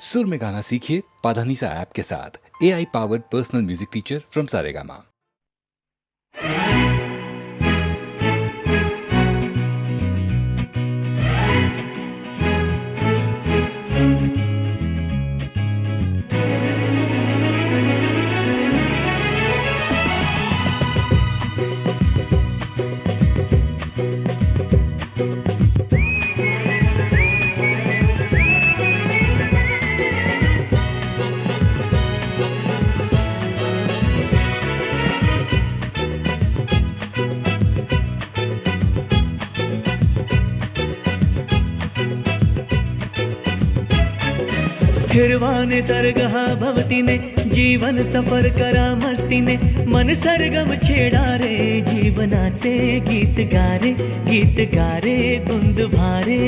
सुर में गाना सीखिए पाधानीसा ऐप के साथ। AI powered personal music teacher from Saregama. हिरवाने तरगह भवतीने जीवन सफर करा मस्तीने मन सरगम छेडा रे जीवनाचे गीत गारे धुंद भारे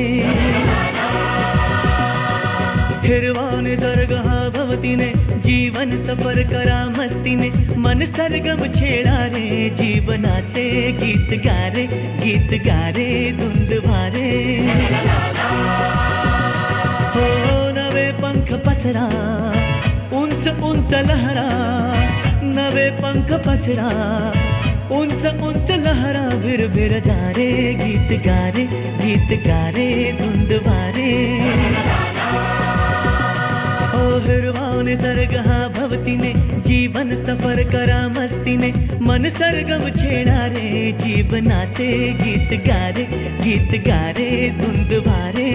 हिरवाने तरगह भवतीने जीवन सफर करा मस्तीने मन सरगम छेडा रे जीवनाचे गीत गारे धुंद भारे हो नवे पंख पसरा उंच उंच लहरा नवे पंख पसरा उंच लहरा भिर भिर जा रे गीत गारे धुंद भारे ओ हिरवाने सरगहा भवतीने जीवन सफर करा मस्तीने मन सरगम छेडा रे जीवनाचे गीत गारे धुंद भारे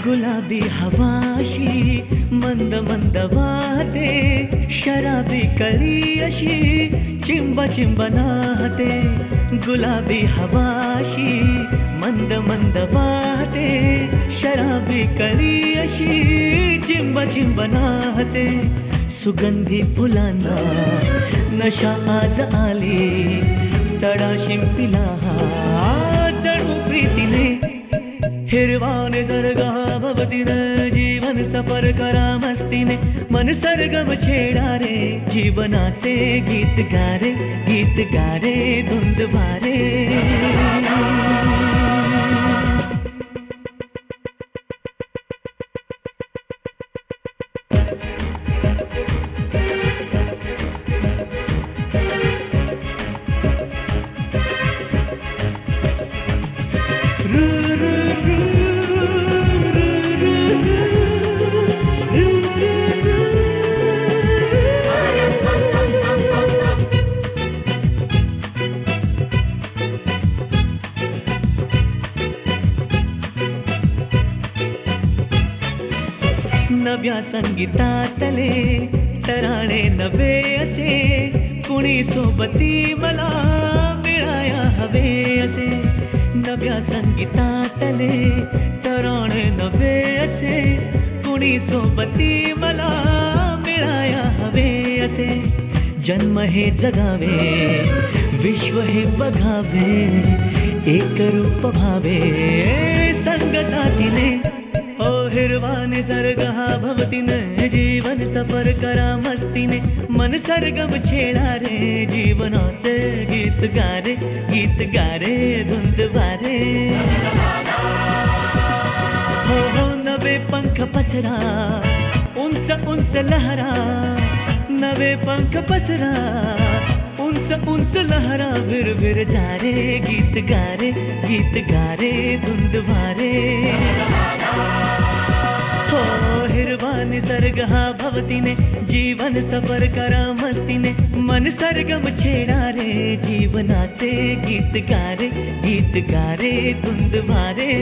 गुलाबी हवाशी मंद मंद वाहते शराबी कळी अशी चिंब नाहते गुलाबी हवाशी मंद मंद वाहते शराबी कळी अशी चिंब नाहते सुगंधी फुलांना नशा आज आली तडा शिंपिला जणू प्रीतीने हिरवाने सरगहा भवतीने जीवन सफर करा मस्तीने मन सरगम छेडा रे जीवनाचे गीत गारे धुंद भारे नव्या संगीतातले तराणे नवे असे कुणी सोबती मला मिळाया हवे असे नव्या संगीतातले तराणे नवे असे कुणी सोबती मला मिळाया हवे असे जन्म हे जगावे विश्व हे बघावे एक रूप भावे संगतातीने ओ हिरवाने सरगहा भवतीने जीवन सफर करा मस्तीने मन सरगम छेडा रे जीवनाचे गीत गारे धुंद भारे हो नवे पंख पसरा उंच लहरा नवे पंख पसरा उंच लहरा भिर भिर जा रे गीत गारे धुंद भारे हो हिरवाने सरगहा भवतीने जीवन सफर करा मस्तीने मन सरगम छेडा रे जीवनाचे गीत गारे धुंद भारे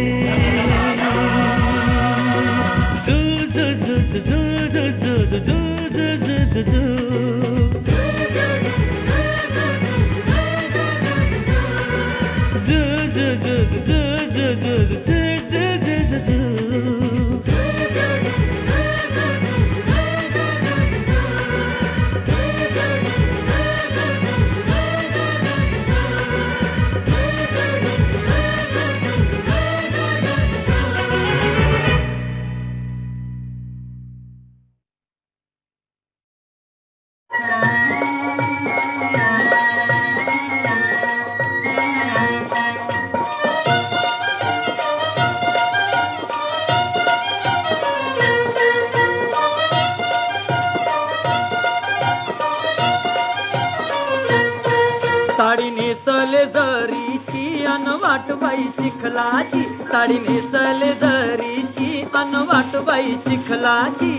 साडी नेसले जरीची अन वाटबाई चिखलाची, साडी नेसले जरीची अन वाटबाई चिखलाची.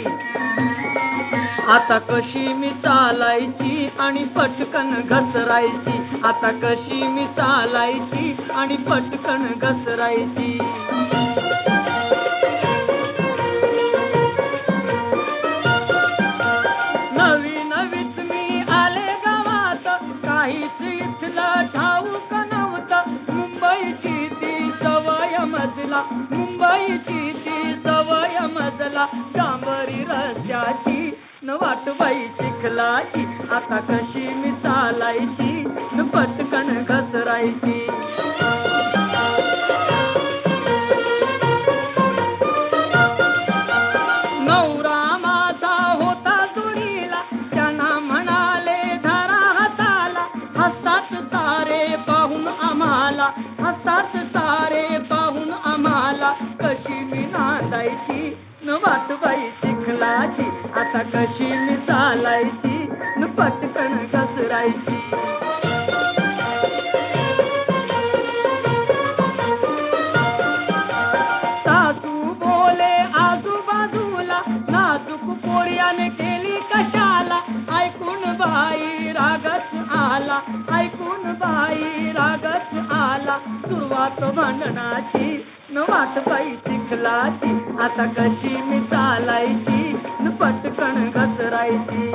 आता कशी मी चालायची आणि पटकन घसरायची, आता कशी मी चालायची आणि पटकन घसरायची. नवी नवीच मी आले गावात, काहीच इथलं ठाऊक नव्हतं. मुंबईची ती सवय मजला, मुंबईची ती सवय मजला. डांबरी रस्त्याची न वाटबाई चिखलाची, आता कशी मी चालायची न पटकन घसरायची. नवरा माझा होता जोडीला, त्यांना म्हणाले धरा हाताला. हसतात सारे पाहून आम्हाला, हसतात सारे पाहून आम्हाला. कशी मी नांदायची न वाटबाई चिखलाची, आता कशी मी चालायची न पटकन घसरायची. सासू बोले आजूबाजूला, नाजूक पोर्याने केली कशाला. ऐकून बाई रागच आला, ऐकून बाई रागच आला. सुरुवात भांडणाची न वाटबाई चिखलाची, आता कशी मी चालायची न पटकन घसरायची.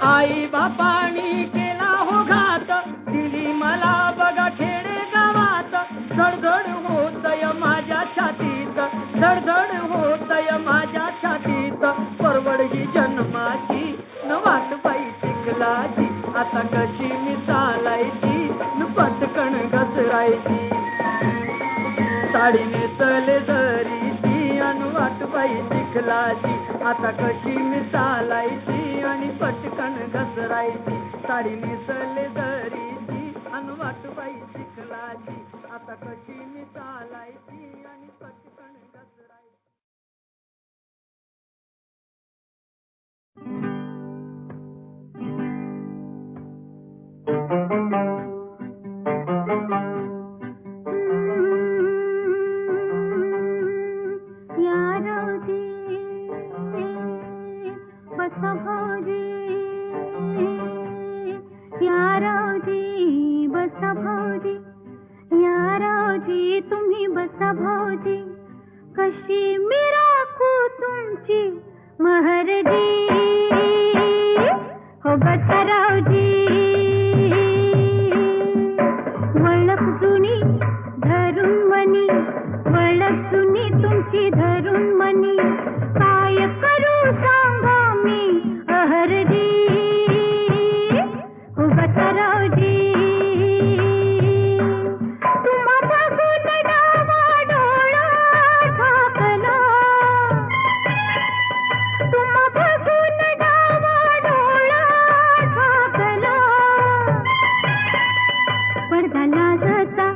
आई बापानी केला हो घात, दिली मला बघा खेडे गावात. धडधड होतय माझ्या छातीत, धडधड होतय माझ्या छातीत. परवड ही जन्माची न वाटबाई चिखलाची, आता कशी मी चालायची न पटकन घसरायची. साडी नेसले जरीची अन वाटबाई चिखलाची, आता कशी मी चालायची आणि पटकन घसरायची. साडी नेसले जरीची अन वाटबाई चिखलाची, आता कशी मी चालायची आणि पटकन घसरायची. बसा भाऊजी, या रावजी बसा भाऊजी, या रावजी तुम्ही बसा भाऊजी. कशी मी राखू तुमची महरजी, हो बसा रावजी. वळख जुनी धरून मनी, वळख जुनी तुमची धरून मनी. काय करू सांगा मी अहरजी, हो बसा रावजी. तुम्हा बघून डावा डोळा झाकला, तुम्हा बघून डावा डोळा झाकला. पडदा लाजचा,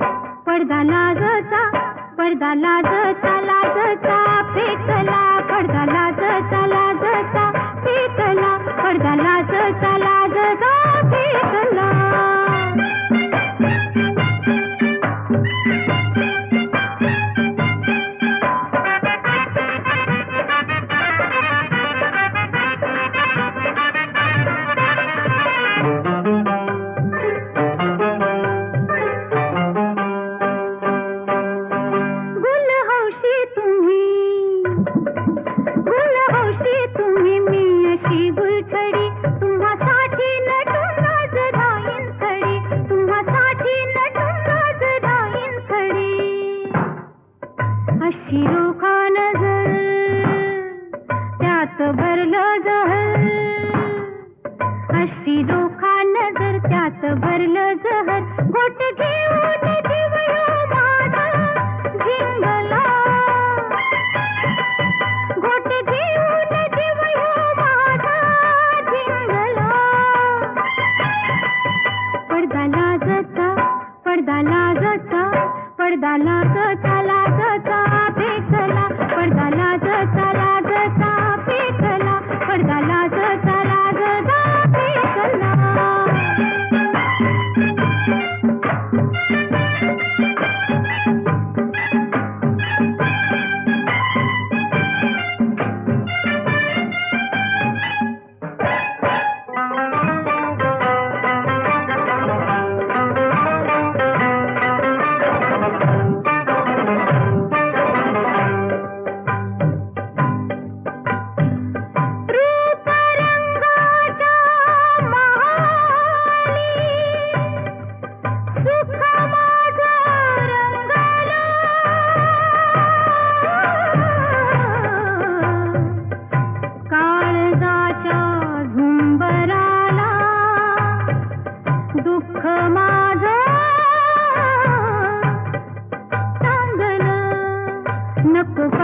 पडदा लाजचा, पडदा लाजचा, लाजचा फेक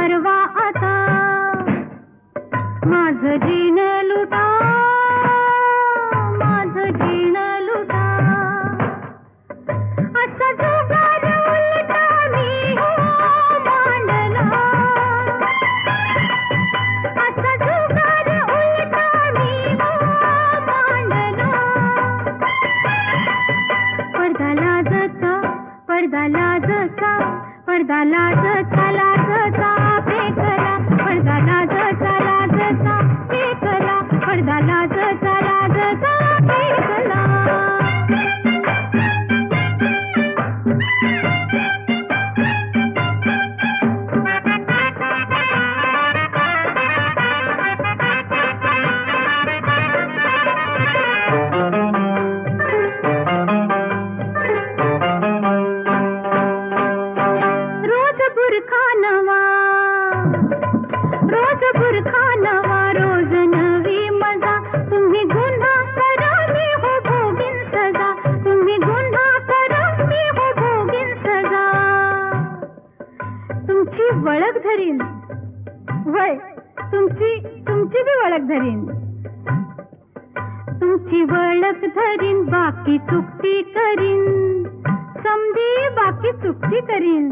परवा आता माझं जीण लुटा माझं जीण लुटा असा जुगार उलटा मी हो मांडला असा जुगार उलटा मी हो मांडला पडदा लाजचा पडदा लाजचा पडदा लाजचा लाजचा फेकला पडदा लाजचा लाजचा फेकला पडदा लाजचा लाजचा फेकला रोज बुरखा नवा रोज बुरखा नवा रोज नवी मजा तुम्ही गुन्हा करा मी हो भोगीन सजा तुम्ही गुन्हा करा मी हो भोगीन सजा तुमची वळख धरीन वय तुमची बी वळख धरीन तुमची वळख धरीन बाकी चुकती करीन समधी बाकी चुकती करीन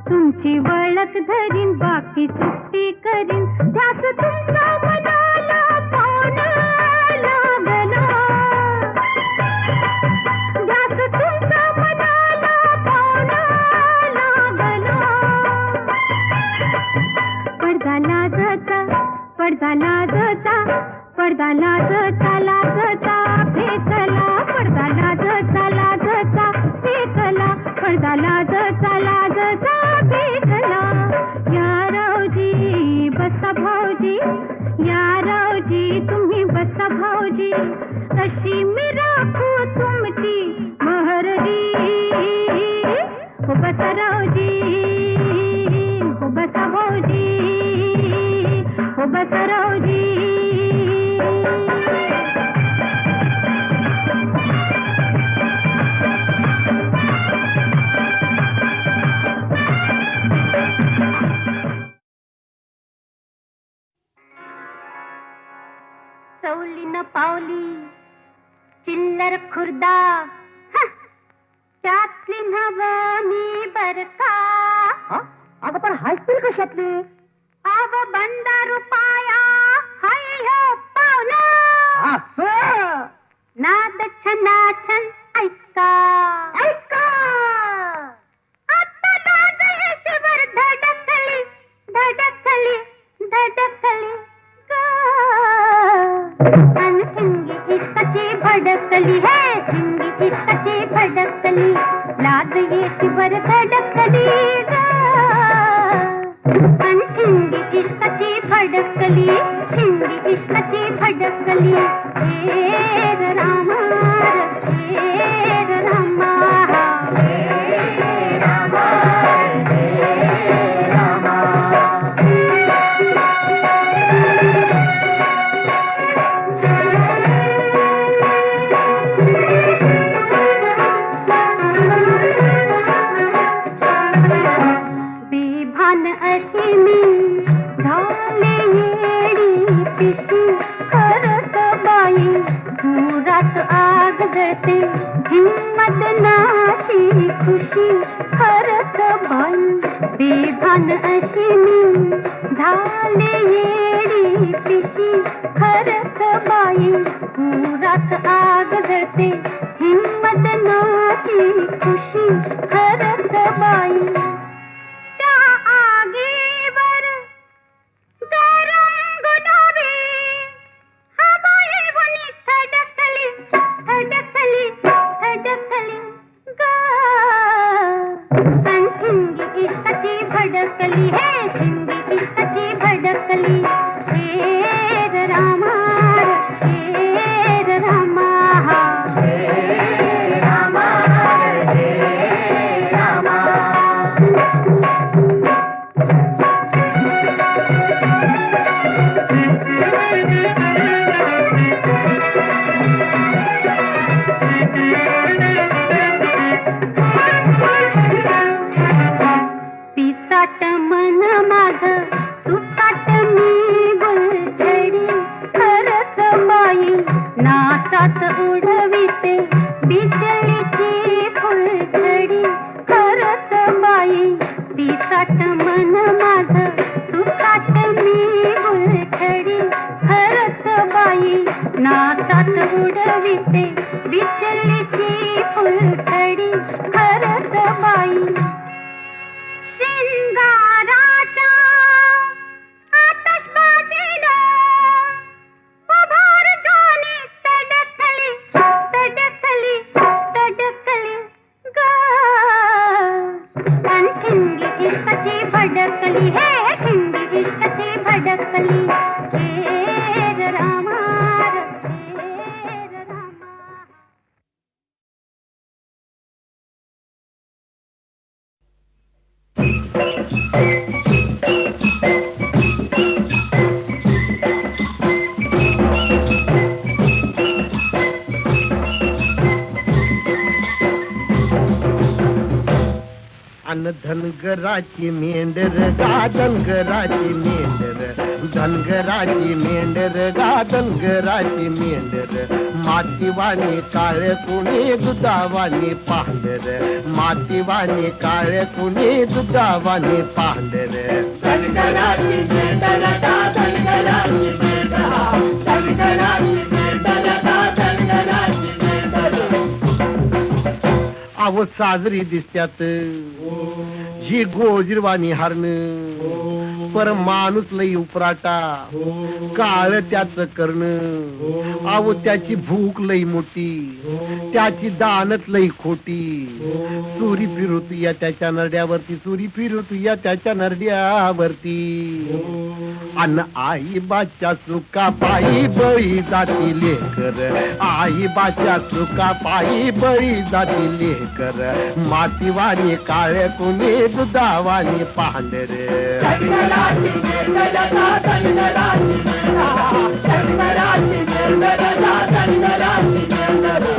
तुमची वळख धरीन बाकी चुकती करीन ध्यास तुमचा मनाला पावना लागला ध्यास तुमचा मनाला पावना लागला पडदा लाजचा पडदा लाजचा पडदा लाजचा लाजचा फेकला पडदा लाजचा लाजचा फेकला पडदा लाजचा लाजचा फेकला या रावजी बसा भाऊजी या रावजी तुम्ही बसा भाऊजी कशी मी राखू तुमची महरजी हो बसा रावजी हो बसा भाऊजी हो बसा रावजी चौली न पावली चिल्लर खुर्दा हं, त्यातली नव मी बरका अगं पण हायस्कूल कशातली आव बंदा रुपाया हाय हो पावना असं नाद छनाछन ऐका ऐका आता लाज येशवर धडकली धडकली धडकली अन हिंगी इश्काची भडकली है हिंगी इश्काची भडकली लाद येशवर धडकली अन हिंगी इश्काची भडकली हिंगी इश्काची भडकली ए रामा ए रामा बेभान अशी मी झाले येडी पिशी खरत बाई धुरात आग जळते हिम्मत नाशी खुशी खरत बाई बेभान अशी मी झाले येडी पिशी खरत बाई धुरात आग जळते हिम्मत नाशी खुशी खरत बाई त्या आगीवर गरम गुलाबी हवाईवनी धडकली धडकली धडकली ग हिंगी इश्काची भडकली हे हिंगी इश्काची भडकली हे रामा हे रामा अन धनगराची मेंढर गा धनगराची मेंढर धनगराची मेंढर गा धनगराची मेंढर मातीवाणी काळे कुणी दुधावानी पांढर मातीवाणी काळे कुणी दुधावानी पांढर धनगराची मेंढर गा धनगराची मेंढर धनगराची मेंढर गा धनगराची मेंढर अव साजरी दिसत्यात जी गोजीरवाणी हरण पर माणूस लई उपराटा काळ त्याच करण अव त्याची भूक लई मोठी त्याची दानत लई खोटी सुरी फिरत या त्याच्या नरड्यावरती सुरी फिरत या त्याच्या नरड्यावरती अन आई बाच्या सुका पायी बळी जाती लेकर आई बाच्या सुका पायी बळी जाती लेकर मातीवाणी काळे कुणी दुधावाणी पांढरे धनगराची मेंढर गा धनगराची मेंढर धनगराची मेंढर गा धनगराची मेंढर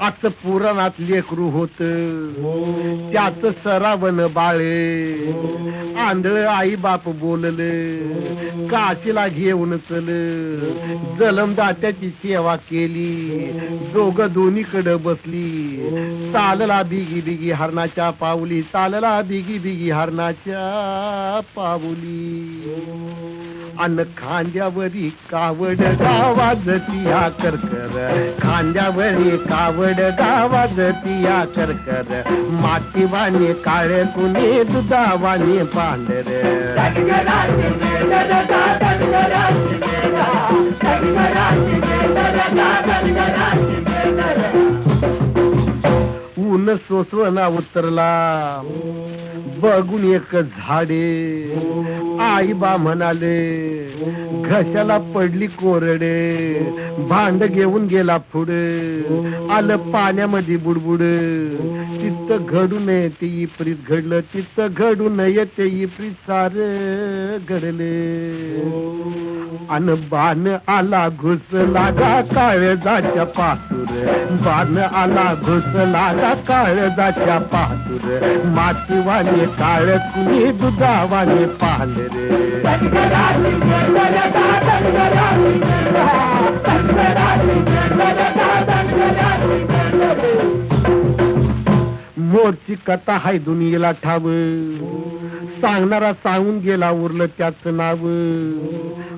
असं पुराणात लेकरू होत त्याच सरावन बाळे आंधळ आई बाप बोलले काशीला घेऊन चल जलमदात्याची सेवा केली दोघ दोन्हीकडे बसली चालला बिगी बिगी हरणाच्या पावली चालला बिगी बिगी हरणाच्या पावली अन खांद्यावरी कावड गावाजती या करकर खांद्यावरी कावड गावाजती या करकर मातीवाणी काळे कुणी दुधावाणी पांढर धनगराची मेंढर गा धनगराची मेंढर धनगराची मेंढर गा धनगराची मेंढर ऊन सोसवना उतरला बघून एक झाडे आई बा म्हणाले घशाला पडली कोरडे भांड घेऊन गेला पुढे आलं पाण्यामध्ये बुडबुड चित्त घडू नये ते इप्रीत घडलं चित्त घडू नये ते इप्रीत सार घडले अन बाण आला घुस लागा काळजाच्या पासूर बाण आला घुस लागा काळजाच्या पासूर मातीवाणी काळ कुणी दुधावाणी पांढरे धनगराची मेंढर गा धनगराची मेंढर धनगराची मेंढर गा धनगराची मेंढर मोरची कथा हाय दुनियेला ठाव सांगणारा सांगून गेला उरलं त्याच नाव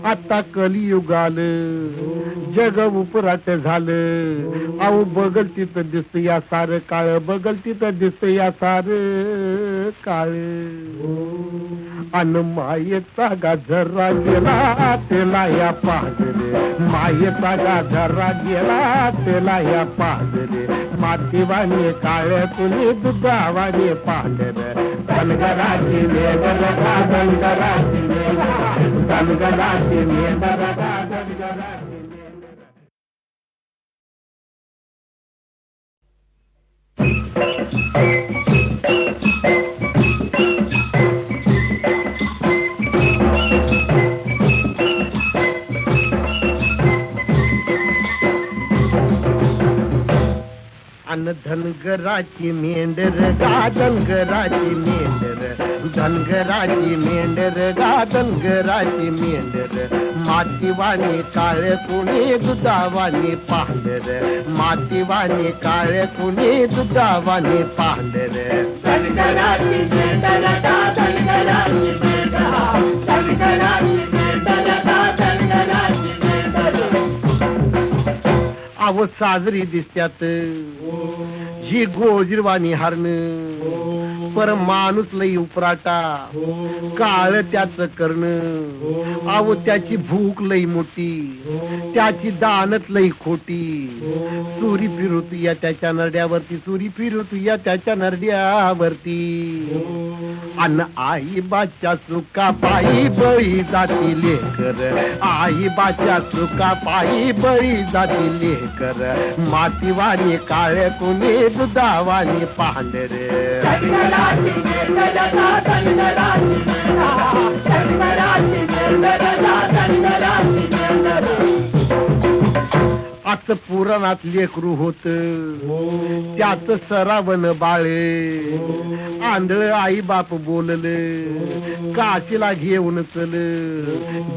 आता कलियुग आलं जग उपराट झालं अहो बगल तिथं दिसत या सार काळ बगल तिथं दिसत या सार काळ अन मायेचा गाजरा गेला त्याला या पाजरे मायेचा गाजरा गेला त्याला या पाजरे मातीवाणी काळ कुणी दुधावाणी पांढर धनगराची मेंढर गा धनगराची मेंढर धनगराची मेंढर गा धनगराची मेंढर अन धनगराची मेंढर गा धनगराची मेंढर धनगराची मेंढर गा धनगराची मेंढर मातीवाणी काळे कुणी दुधावाणी पांढर मातीवाणी काळे कुणी दुधावाणी पांढर धनगराची मेंढर गा धनगराची मेंढर धनगराची मेंढर गा धनगराची मेंढर अव साजरी दिसत्यात जी गोजीरवाणी हरण पर माणूस लई उपराटा काळ त्याच करण अव त्याची भूक लई मोठी त्याची दानत लई खोटी सुरी फिरत या त्याच्या नरड्यावरती सुरी फिरत या त्याच्या नरड्यावरती अन्न आई बाच्या सुका पायी बळी जाती लेकर, आई बाच्या सुका पायी बळी जाती लेकर, मातीवाणी काळे कुणी दुधावाणी पांढरे. धनगराची मेंढरा धनगराची मेंढरा, धनगराची मेंढरा धनगराची मेंढरा. आता पुराणात लेकरू होत त्याच सरावन बाळे, आंधळ आई बाप बोलले काशीला घेऊन चल,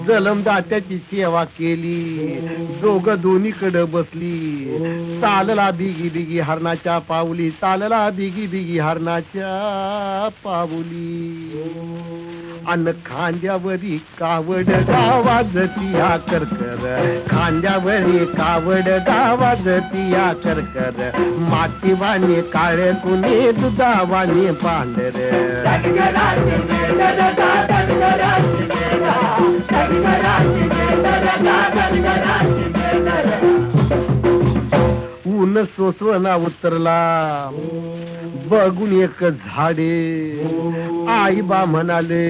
जलमदात्याची सेवा केली, दोघ दोन्हीकडे बसली, चालला बिगी बिगी हरणाच्या पावली, चालला बिगी बिगी हरणाच्या पावली. अन खांद्यावरी कावड गावाजती या करकर, खांद्यावरी कावड गावाजती या करकर, मातीवाणी काळे कुणी दुधावाणी पांढरे. धनगराची मेंढरा धनगराची मेंढरा, धनगराची मेंढरा धनगराची मेंढरा. ऊन सोसवना उतरला बघून एक झाडे, आई बा म्हणाले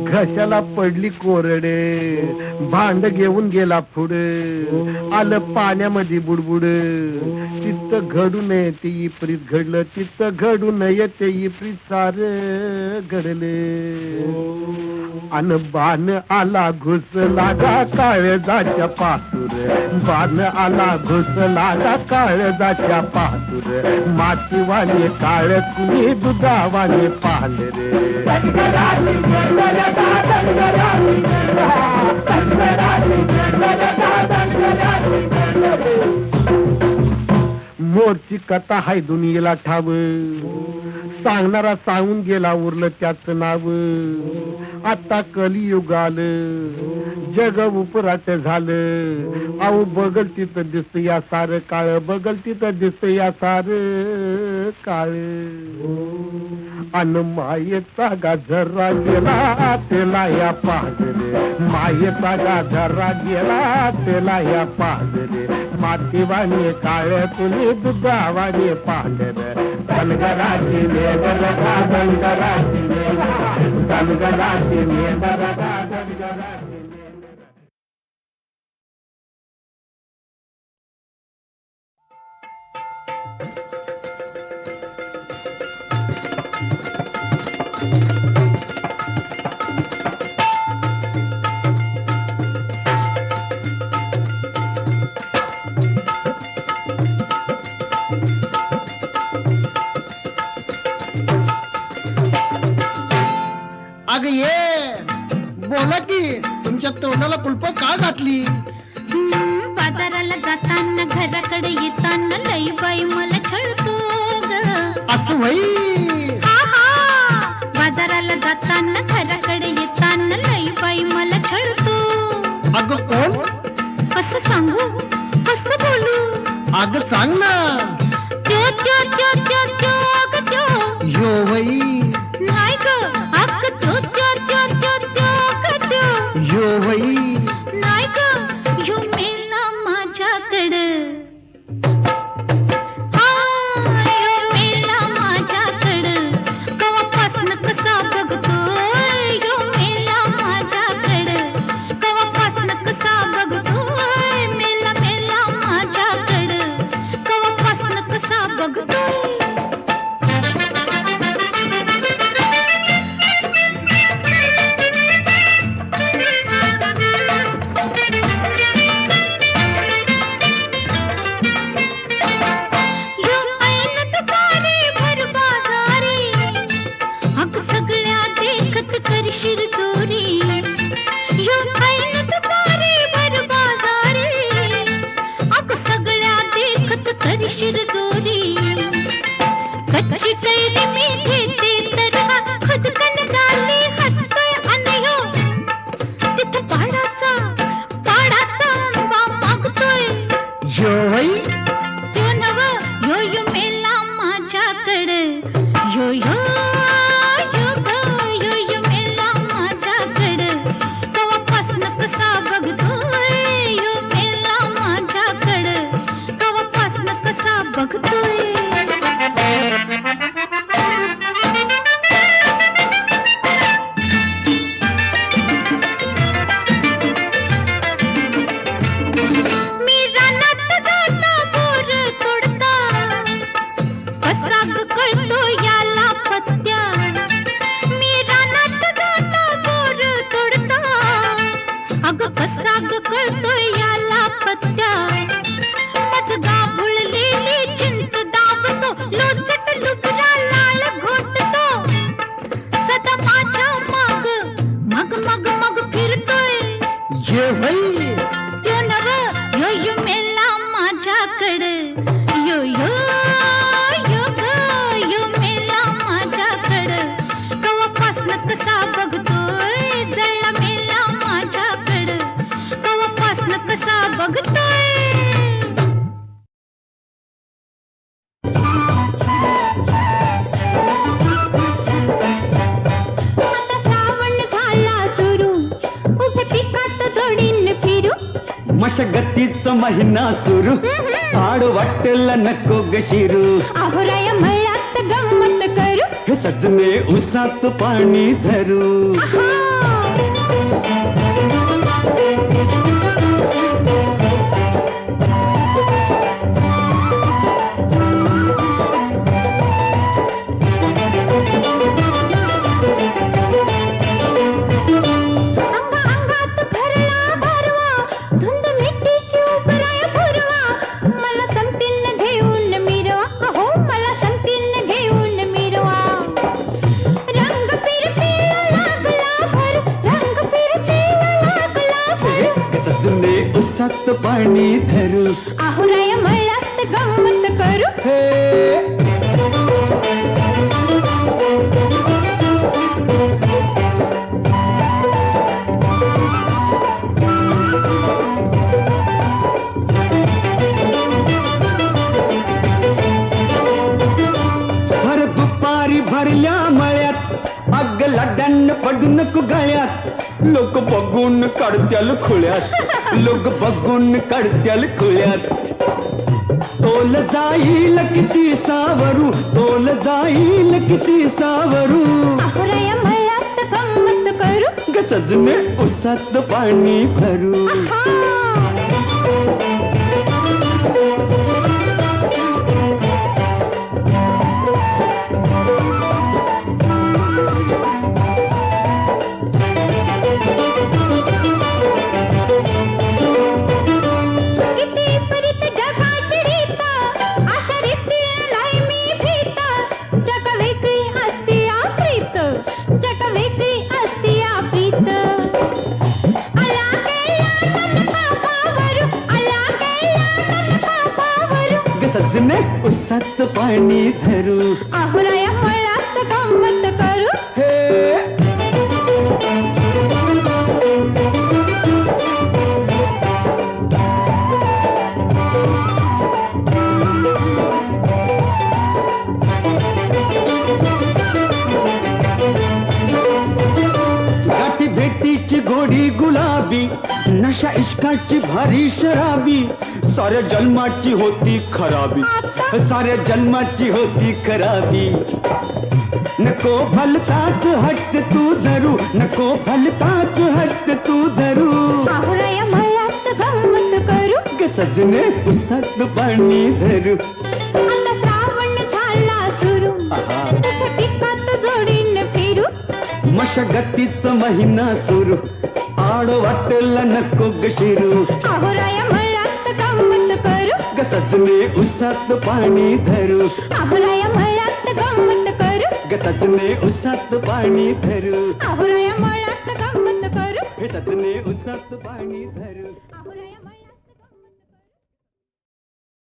घशाला पडली कोरडे, भांड घेऊन गेला पुढे, आलं पाण्यामध्ये बुडबुड, चित्त घडू नये ते इप्रीत घडलं, चित्त घडू नये ते इप्रीत सार घडले. अन बाण आला घुस लागा काळजाच्या पातूर, बाण आला घुस लागा काळजाच्या पातूर, मातीवाणी काळ कुणी दुधावाणी पांढरे. धनगराची मेंढरा धनगराची मेंढरा, धनगराची मेंढरा धनगराची मेंढरा. मोरची कथा हाय दुनियेला ठाव, सांगणारा सांगून गेला उरलं त्याच नाव. आता कलियुग आलं जग उपराट झालं, अहो बगल तिथं दिसत या सार काळ, बगल तिथं दिसत या सार काळ. अन मायेचा गाजरा गेला त्याला या पाजरे, मायेचा गाजरा गेला त्याला या पाजरे, मातीवाणी काळ कुणी दुधावाणी पांढरे. धनगराची मेंढरा धनगराची मेंढरा, धनगराची मेंढरा धनगराची मेंढरा. अग ये बोला की तुमच्या तोंडाला कुलप का घातली? बाजाराला जाताना घराकडे येताना लई बाई मला छळतो ग. असं वही बाजाराला जाताना घराकडे येताना लई बाई मला छळतो. अग कोण? कसं सांगू कसं बोलू? अग सांग ना. त्यो त्यो त्यो त्यो त्यो अग त्यो यो वही नाही ग अग त्यो त्यो त्यो त्यो त्यो अग त्यो यो वही नाही ग यो मेला माझ्याकडे. यो मेला माझ्याकडे कवापासनं कसा बघतोय. यो मेला माझ्याकडे कवापासनं कसा बघतोय. मेला मेला माझ्याकडे कवापासनं मशागतीचा महिना सुरू आड वाटेला नको ग शिरू अहोराया मळ्यात गंमत करू हे सजने उसात पाणी धरू अंगात भरला भरवा धुंद मिठीची उपराय भरवा मला संगतीन घेऊन मिरवा अहो मला संगतीन घेऊन मिरवा रंग फिरतीला लागला भर रंग फिरतीला लागला भर सजने उसात पाणी धरू अहोराया मळ्यात गंमत करू हे भर दुपारी भरल्या मळ्यात अग लाड्यान पडू नको गळ्यात लोक बघून काढत्याल खुळ्यात लोक बघून काढत्याल खुळ्यात तोल जाईल किती सावरू तोल जाईल किती सावरू अहोराया मळ्यात गंमत करू ग सजने उसात पाणी भरू किती परीत जगाची रीत अशा रीतीला मी भीत जग वेगळी असती प्रीत जग वेगळी असती प्रीत आला गेला ननका पावरू आला गेला ननका पावरू ग सजने उसात पाणी धरू अहोराया मळ्यात गंमत करू हे गाठी भेटीची गोडी गुलाबी नशा इश्काची भारी शराबी साऱ्या जन्माची होती खराबी साऱ्या जन्माची होती खराबी नको भलताच हट्ट तू धरू नको भलताच हट्ट तू धरू अहोराया मळ्यात गंमत करू ग सजने उसात पाणी धरू आता श्रावण झाला सुरू तसं पिकात जोडीन फिरू मशागतीचा महिना सुरू आड वाटेला नको ग शिरू अहोराया मळ्यात गंमत करू ग सजने उसात पाणी धरू अहोराया मळ्यात गंमत करू ग सजने उसात पाणी धरू अहोराया मळ्यात गंमत करू हे सजने उसात पाणी धरू अहोराया